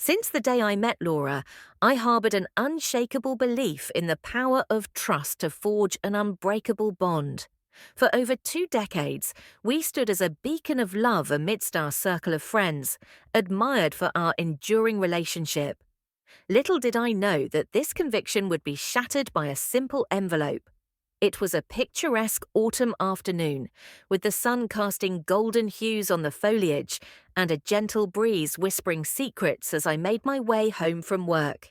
Since the day I met Laura, I harbored an unshakable belief in the power of trust to forge an unbreakable bond. For over 2 decades, we stood as a beacon of love amidst our circle of friends, admired for our enduring relationship. Little did I know that this conviction would be shattered by a simple envelope. It was a picturesque autumn afternoon, with the sun casting golden hues on the foliage and a gentle breeze whispering secrets as I made my way home from work.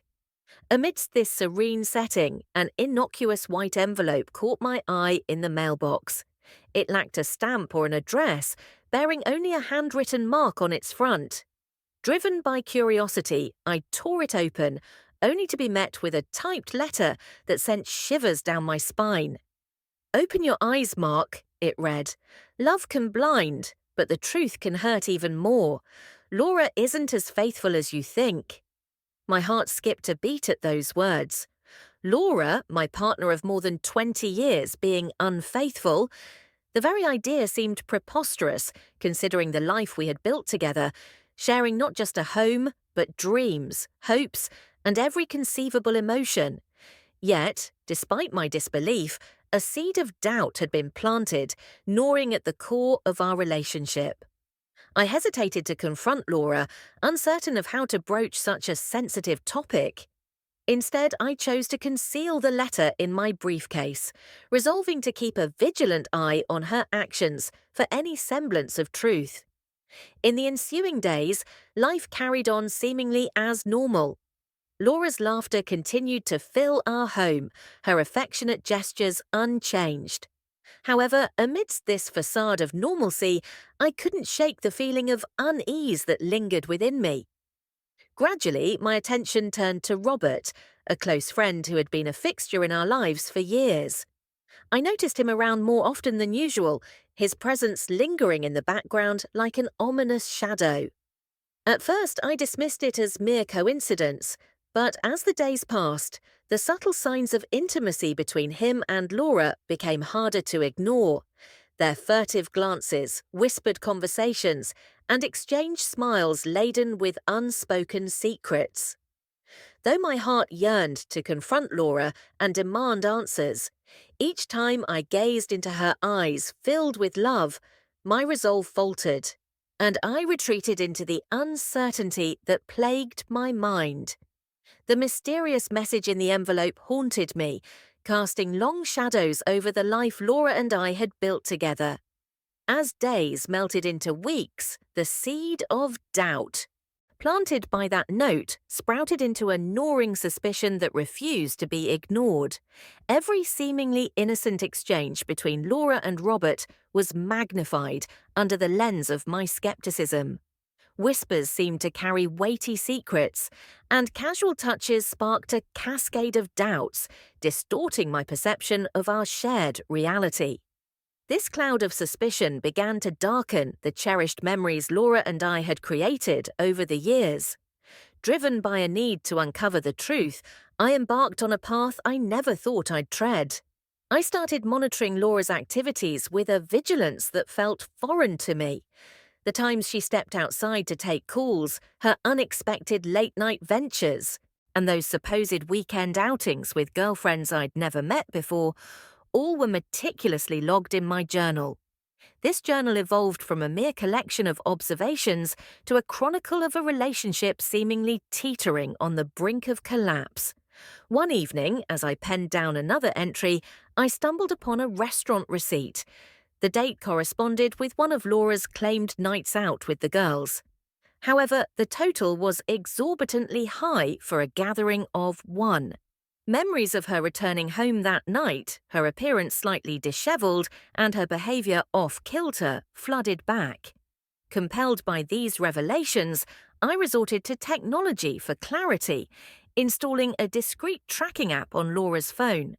Amidst this serene setting, an innocuous white envelope caught my eye in the mailbox. It lacked a stamp or an address, bearing only a handwritten mark on its front. Driven by curiosity, I tore it open, only to be met with a typed letter that sent shivers down my spine. "Open your eyes, Mark," it read. "Love can blind, but the truth can hurt even more. Laura isn't as faithful as you think." My heart skipped a beat at those words. Laura, my partner of more than 20 years, being unfaithful? The very idea seemed preposterous, considering the life we had built together, sharing not just a home, but dreams, hopes, and every conceivable emotion. Yet, despite my disbelief, a seed of doubt had been planted, gnawing at the core of our relationship. I hesitated to confront Laura, uncertain of how to broach such a sensitive topic. Instead, I chose to conceal the letter in my briefcase, resolving to keep a vigilant eye on her actions for any semblance of truth. In the ensuing days, life carried on seemingly as normal. Laura's laughter continued to fill our home, her affectionate gestures unchanged. However, amidst this facade of normalcy, I couldn't shake the feeling of unease that lingered within me. Gradually, my attention turned to Robert, a close friend who had been a fixture in our lives for years. I noticed him around more often than usual, his presence lingering in the background like an ominous shadow. At first, I dismissed it as mere coincidence, but as the days passed, the subtle signs of intimacy between him and Laura became harder to ignore. Their furtive glances, whispered conversations, and exchanged smiles laden with unspoken secrets. Though my heart yearned to confront Laura and demand answers, each time I gazed into her eyes filled with love, my resolve faltered, and I retreated into the uncertainty that plagued my mind. The mysterious message in the envelope haunted me, casting long shadows over the life Laura and I had built together. As days melted into weeks, the seed of doubt, planted by that note, sprouted into a gnawing suspicion that refused to be ignored. Every seemingly innocent exchange between Laura and Robert was magnified under the lens of my skepticism. Whispers seemed to carry weighty secrets, and casual touches sparked a cascade of doubts, distorting my perception of our shared reality. This cloud of suspicion began to darken the cherished memories Laura and I had created over the years. Driven by a need to uncover the truth, I embarked on a path I never thought I'd tread. I started monitoring Laura's activities with a vigilance that felt foreign to me. The times she stepped outside to take calls, her unexpected late-night ventures, and those supposed weekend outings with girlfriends I'd never met before, all were meticulously logged in my journal. This journal evolved from a mere collection of observations to a chronicle of a relationship seemingly teetering on the brink of collapse. One evening, as I penned down another entry, I stumbled upon a restaurant receipt. The date corresponded with one of Laura's claimed nights out with the girls. However, the total was exorbitantly high for a gathering of one. Memories of her returning home that night, her appearance slightly disheveled, and her behavior off-kilter flooded back. Compelled by these revelations, I resorted to technology for clarity, installing a discreet tracking app on Laura's phone.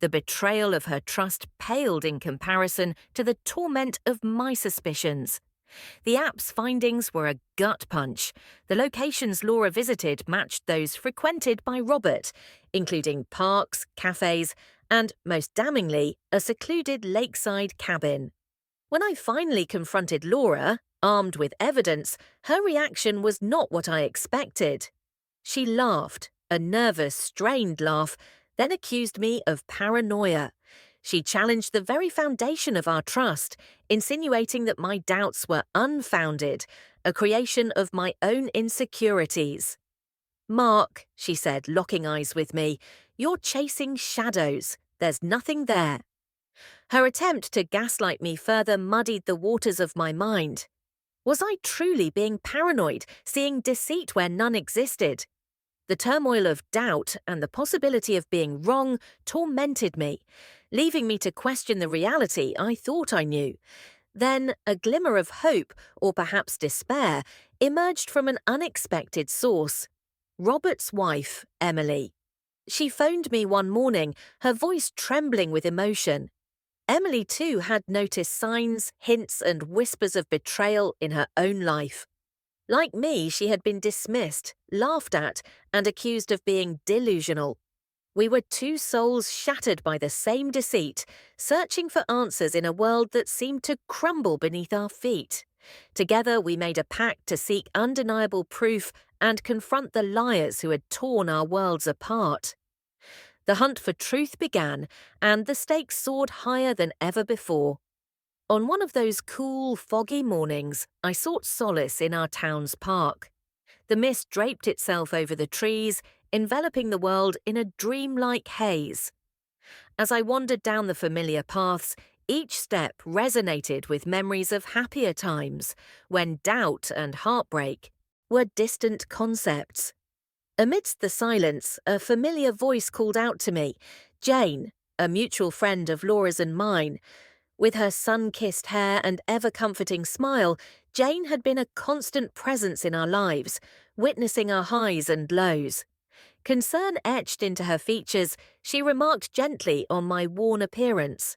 The betrayal of her trust paled in comparison to the torment of my suspicions. The app's findings were a gut punch. The locations Laura visited matched those frequented by Robert, including parks, cafes, and, most damningly, a secluded lakeside cabin. When I finally confronted Laura, Armed with evidence, her reaction was not what I expected. She laughed, a nervous, strained laugh, then accused me of paranoia. She challenged the very foundation of our trust, insinuating that my doubts were unfounded, a creation of my own insecurities. "Mark," she said, locking eyes with me, "you're chasing shadows. There's nothing there." Her attempt to gaslight me further muddied the waters of my mind. Was I truly being paranoid, seeing deceit where none existed? The turmoil of doubt and the possibility of being wrong tormented me, leaving me to question the reality I thought I knew. Then a glimmer of hope, or perhaps despair, emerged from an unexpected source. Robert's wife, Emily. She phoned me one morning, her voice trembling with emotion. Emily, too, had noticed signs, hints, and whispers of betrayal in her own life. Like me, she had been dismissed, laughed at, and accused of being delusional. We were two souls shattered by the same deceit, searching for answers in a world that seemed to crumble beneath our feet. Together, we made a pact to seek undeniable proof and confront the liars who had torn our worlds apart. The hunt for truth began, and the stakes soared higher than ever before. On one of those cool, foggy mornings, I sought solace in our town's park. The mist draped itself over the trees, enveloping the world in a dreamlike haze. As I wandered down the familiar paths, each step resonated with memories of happier times, when doubt and heartbreak were distant concepts. Amidst the silence, a familiar voice called out to me, Jane, a mutual friend of Laura's and mine. With her sun-kissed hair and ever-comforting smile, Jane had been a constant presence in our lives, witnessing our highs and lows. Concern etched into her features, she remarked gently on my worn appearance.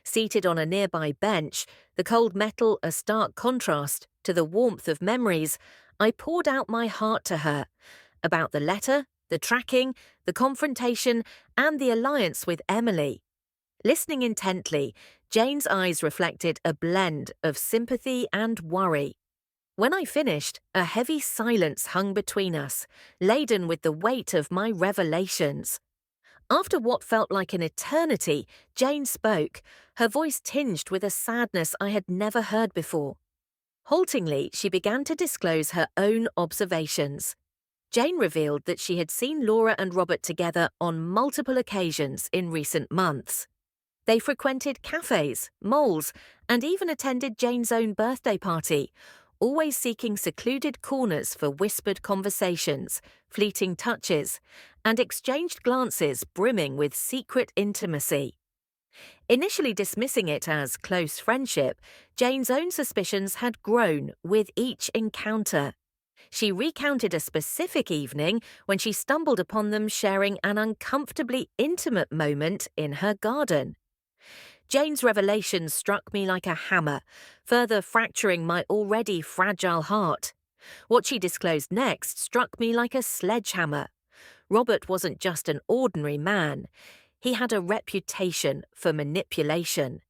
Seated on a nearby bench, the cold metal a stark contrast to the warmth of memories, I poured out my heart to her, about the letter, the tracking, the confrontation, and the alliance with Emily. Listening intently, Jane's eyes reflected a blend of sympathy and worry. When I finished, a heavy silence hung between us, laden with the weight of my revelations. After what felt like an eternity, Jane spoke, her voice tinged with a sadness I had never heard before. Haltingly, she began to disclose her own observations. Jane revealed that she had seen Laura and Robert together on multiple occasions in recent months. They frequented cafes, malls, and even attended Jane's own birthday party, always seeking secluded corners for whispered conversations, fleeting touches, and exchanged glances brimming with secret intimacy. Initially dismissing it as close friendship, Jane's own suspicions had grown with each encounter. She recounted a specific evening when she stumbled upon them sharing an uncomfortably intimate moment in her garden. Jane's revelations struck me like a hammer, further fracturing my already fragile heart. What she disclosed next struck me like a sledgehammer. Robert wasn't just an ordinary man. He had a reputation for manipulation.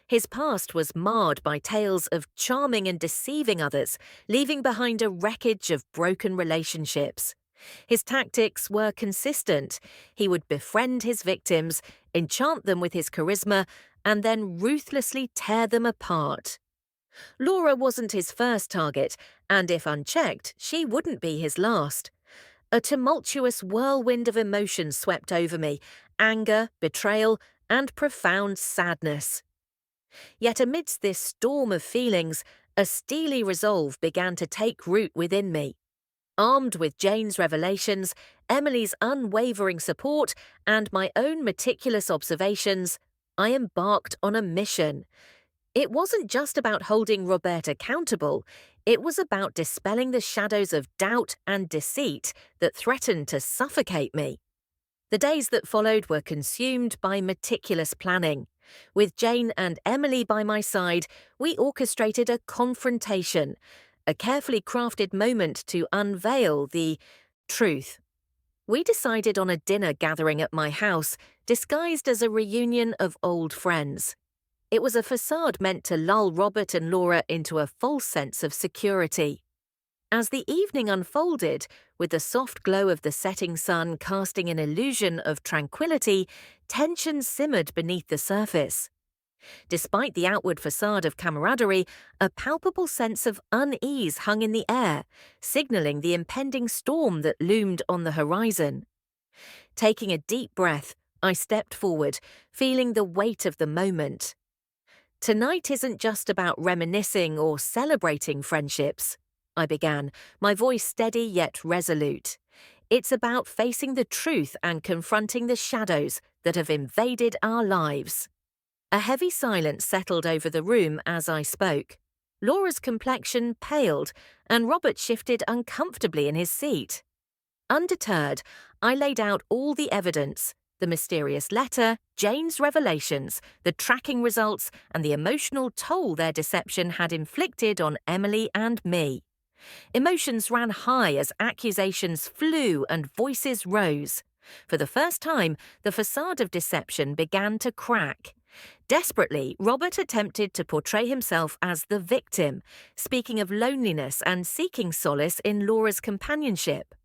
His past was marred by tales of charming and deceiving others, leaving behind a wreckage of broken relationships. His tactics were consistent. He would befriend his victims, enchant them with his charisma, and then ruthlessly tear them apart. Laura wasn't his first target, and if unchecked, she wouldn't be his last. A tumultuous whirlwind of emotions swept over me, anger, betrayal, and profound sadness. Yet amidst this storm of feelings, a steely resolve began to take root within me. Armed with Jane's revelations, Emily's unwavering support, and my own meticulous observations, I embarked on a mission. It wasn't just about holding Robert accountable, it was about dispelling the shadows of doubt and deceit that threatened to suffocate me. The days that followed were consumed by meticulous planning. With Jane and Emily by my side, we orchestrated a confrontation, a carefully crafted moment to unveil the truth. We decided on a dinner gathering at my house, disguised as a reunion of old friends. It was a facade meant to lull Robert and Laura into a false sense of security. As the evening unfolded, with the soft glow of the setting sun casting an illusion of tranquility, tension simmered beneath the surface. Despite the outward facade of camaraderie, a palpable sense of unease hung in the air, signaling the impending storm that loomed on the horizon. Taking a deep breath, I stepped forward, feeling the weight of the moment. Tonight isn't just about reminiscing or celebrating friendships, I began, my voice steady yet resolute. It's about facing the truth and confronting the shadows that have invaded our lives. A heavy silence settled over the room as I spoke. Laura's complexion paled, and Robert shifted uncomfortably in his seat. Undeterred, I laid out all the evidence: the mysterious letter, Jane's revelations, the tracking results, and the emotional toll their deception had inflicted on Emily and me. Emotions ran high as accusations flew and voices rose. For the first time, the facade of deception began to crack. Desperately, Robert attempted to portray himself as the victim, speaking of loneliness and seeking solace in Laura's companionship.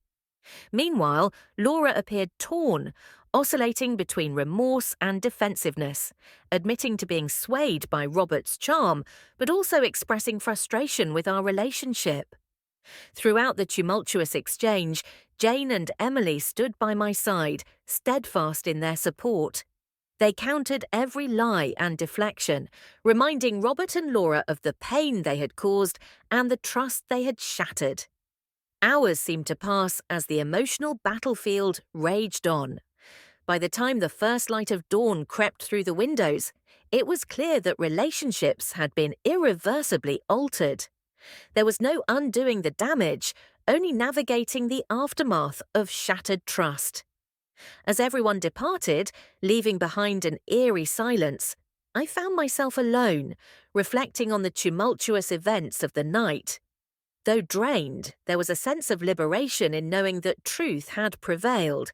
Meanwhile, Laura appeared torn, oscillating between remorse and defensiveness, admitting to being swayed by Robert's charm, but also expressing frustration with our relationship. Throughout the tumultuous exchange, Jane and Emily stood by my side, steadfast in their support. They countered every lie and deflection, reminding Robert and Laura of the pain they had caused and the trust they had shattered. Hours seemed to pass as the emotional battlefield raged on. By the time the first light of dawn crept through the windows, it was clear that relationships had been irreversibly altered. There was no undoing the damage, only navigating the aftermath of shattered trust. As everyone departed, leaving behind an eerie silence, I found myself alone, reflecting on the tumultuous events of the night. Though drained, there was a sense of liberation in knowing that truth had prevailed.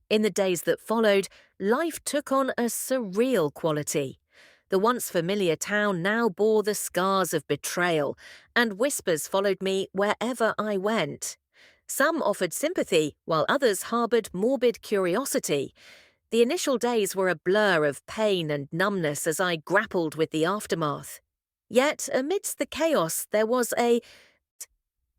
In the days that followed, life took on a surreal quality. The once familiar town now bore the scars of betrayal, and whispers followed me wherever I went. Some offered sympathy, while others harboured morbid curiosity. The initial days were a blur of pain and numbness as I grappled with the aftermath. Yet, amidst the chaos, there was a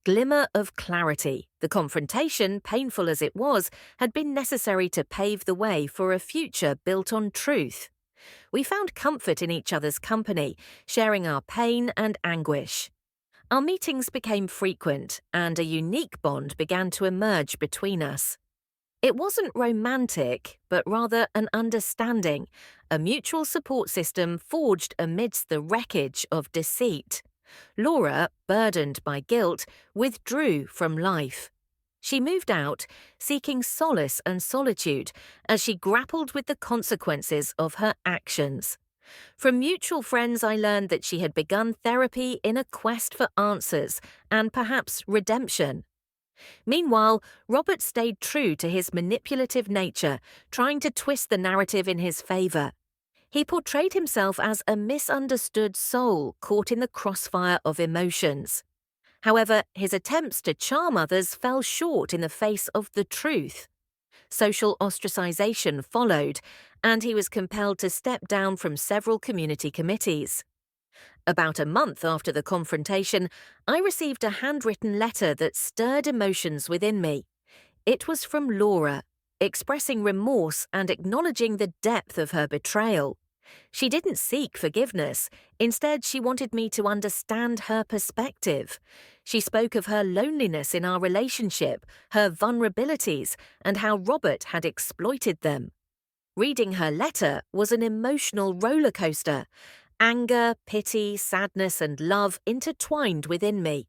glimmer of clarity. The confrontation, painful as it was, had been necessary to pave the way for a future built on truth. We found comfort in each other's company, sharing our pain and anguish. Our meetings became frequent, and a unique bond began to emerge between us. It wasn't romantic, but rather an understanding, a mutual support system forged amidst the wreckage of deceit. Laura, burdened by guilt, withdrew from life. She moved out, seeking solace and solitude as she grappled with the consequences of her actions. From mutual friends, I learned that she had begun therapy in a quest for answers and perhaps redemption. Meanwhile, Robert stayed true to his manipulative nature, trying to twist the narrative in his favour. He portrayed himself as a misunderstood soul caught in the crossfire of emotions. However, his attempts to charm others fell short in the face of the truth. Social ostracization followed, and he was compelled to step down from several community committees. About a month after the confrontation, I received a handwritten letter that stirred emotions within me. It was from Laura, expressing remorse and acknowledging the depth of her betrayal. She didn't seek forgiveness. Instead, she wanted me to understand her perspective. She spoke of her loneliness in our relationship, her vulnerabilities, and how Robert had exploited them. Reading her letter was an emotional roller coaster. Anger, pity, sadness, and love intertwined within me.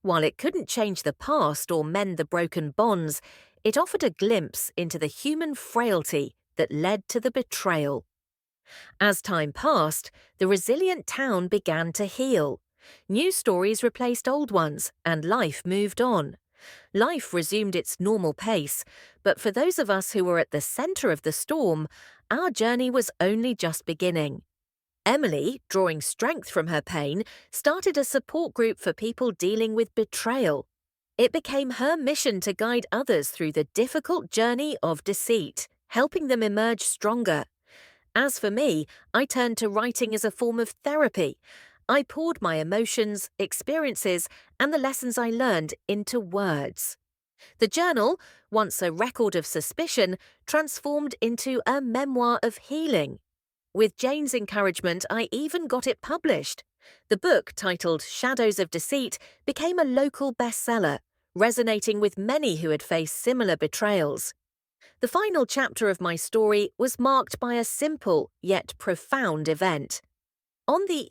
While it couldn't change the past or mend the broken bonds, it offered a glimpse into the human frailty that led to the betrayal. As time passed, the resilient town began to heal. New stories replaced old ones, and life moved on. Life resumed its normal pace, but for those of us who were at the centre of the storm, our journey was only just beginning. Emily, drawing strength from her pain, started a support group for people dealing with betrayal. It became her mission to guide others through the difficult journey of deceit, helping them emerge stronger. As for me, I turned to writing as a form of therapy. I poured my emotions, experiences, and the lessons I learned into words. The journal, once a record of suspicion, transformed into a memoir of healing. With Jane's encouragement, I even got it published. The book, titled Shadows of Deceit, became a local bestseller, resonating with many who had faced similar betrayals. The final chapter of my story was marked by a simple yet profound event. On the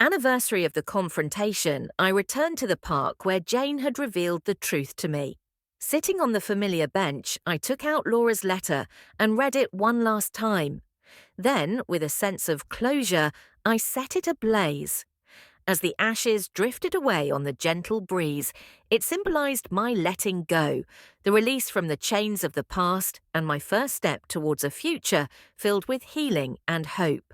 anniversary of the confrontation, I returned to the park where Jane had revealed the truth to me. Sitting on the familiar bench, I took out Laura's letter and read it one last time. Then, with a sense of closure, I set it ablaze. As the ashes drifted away on the gentle breeze, it symbolized my letting go, the release from the chains of the past, and my first step towards a future filled with healing and hope.